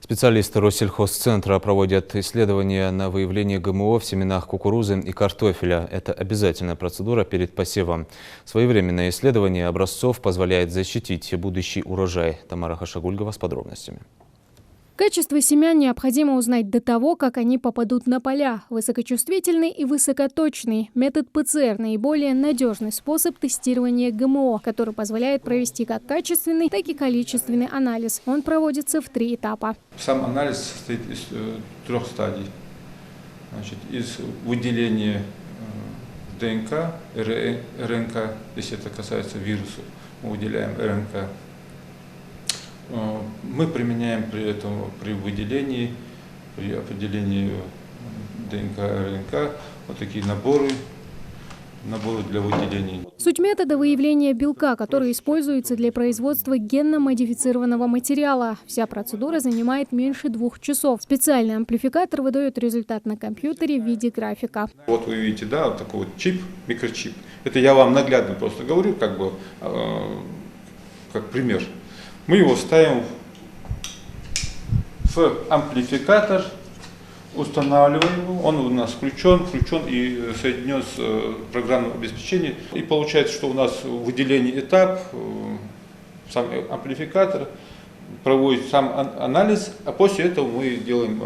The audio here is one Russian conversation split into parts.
Специалисты Россельхозцентра проводят исследования на выявление ГМО в семенах кукурузы и картофеля. Это обязательная процедура перед посевом. Своевременное исследование образцов позволяет защитить будущий урожай. Тамара Хашагульгова с подробностями. Качество семян необходимо узнать до того, как они попадут на поля. Высокочувствительный и высокоточный метод ПЦР – наиболее надежный способ тестирования ГМО, который позволяет провести как качественный, так и количественный анализ. Он проводится в 3 этапа. Сам анализ состоит из 3 стадий. Значит, из выделения ДНК, РНК, если это касается вируса, мы выделяем РНК. Мы применяем при выделении, при определении ДНК, РНК вот такие наборы для выделения. Суть метода выявления белка, который используется для производства генно-модифицированного материала. Вся процедура занимает меньше 2 часов. Специальный амплификатор выдает результат на компьютере в виде графика. Вот вы видите, да, вот такой вот чип, микрочип. Это я вам наглядно просто говорю, как пример. Мы его ставим в амплификатор, устанавливаем его, он у нас включен и соединен с программным обеспечением. И получается, что у нас выделение этап, сам амплификатор проводит сам анализ, а после этого мы делаем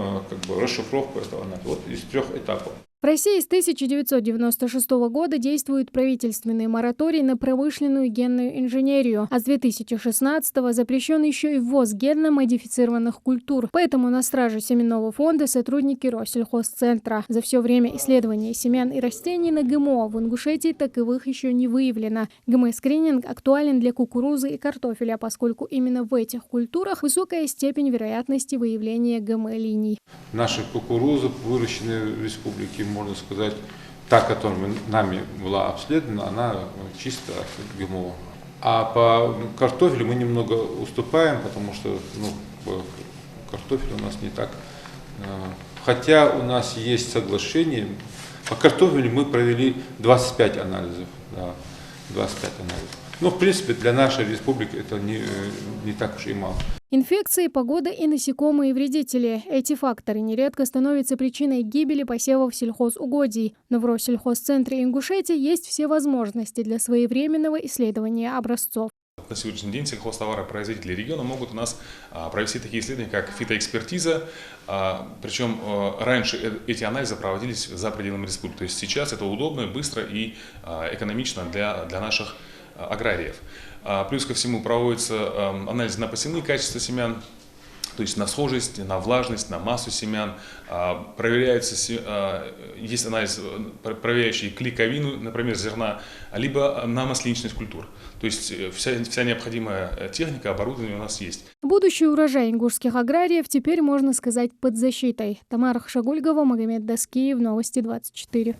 расшифровку этого анализа вот из 3 этапов. В России с 1996 года действует правительственный мораторий на промышленную генную инженерию, а с 2016 запрещен еще и ввоз генно-модифицированных культур. Поэтому на страже семенного фонда сотрудники Россельхозцентра. За все время исследования семян и растений на ГМО в Ингушетии таковых еще не выявлено. ГМО-скрининг актуален для кукурузы и картофеля, поскольку именно в этих культурах высокая степень вероятности выявления ГМО-линий. Наши кукурузы, выращенные в республике, можно сказать, та, которая нами была обследована, она чисто от ГМО. А по картофелю мы немного уступаем, потому что картофель у нас не так. Хотя у нас есть соглашение. По картофелю мы провели 25 анализов. Да, 25 анализов. Но, в принципе, для нашей республики это не так уж и мало. Инфекции, погода и насекомые вредители. Эти факторы нередко становятся причиной гибели посевов сельхозугодий. Но в Россельхозцентре Ингушетии есть все возможности для своевременного исследования образцов. На сегодняшний день сельхозтоваропроизводители региона могут у нас провести такие исследования, как фитоэкспертиза. Причем раньше эти анализы проводились за пределами республики. То есть сейчас это удобно, быстро и экономично для наших аграриев. Плюс ко всему проводится анализ на посевные качества семян, то есть на схожесть, на влажность, на массу семян. Проверяется, есть анализ, проверяющий клейковину, например, зерна, либо на масличность культур. То есть вся необходимая техника, оборудование у нас есть. Будущий урожай ингушских аграриев теперь, можно сказать, под защитой. Тамара Хашагульгова, Магомед Даскиев, Новости 24.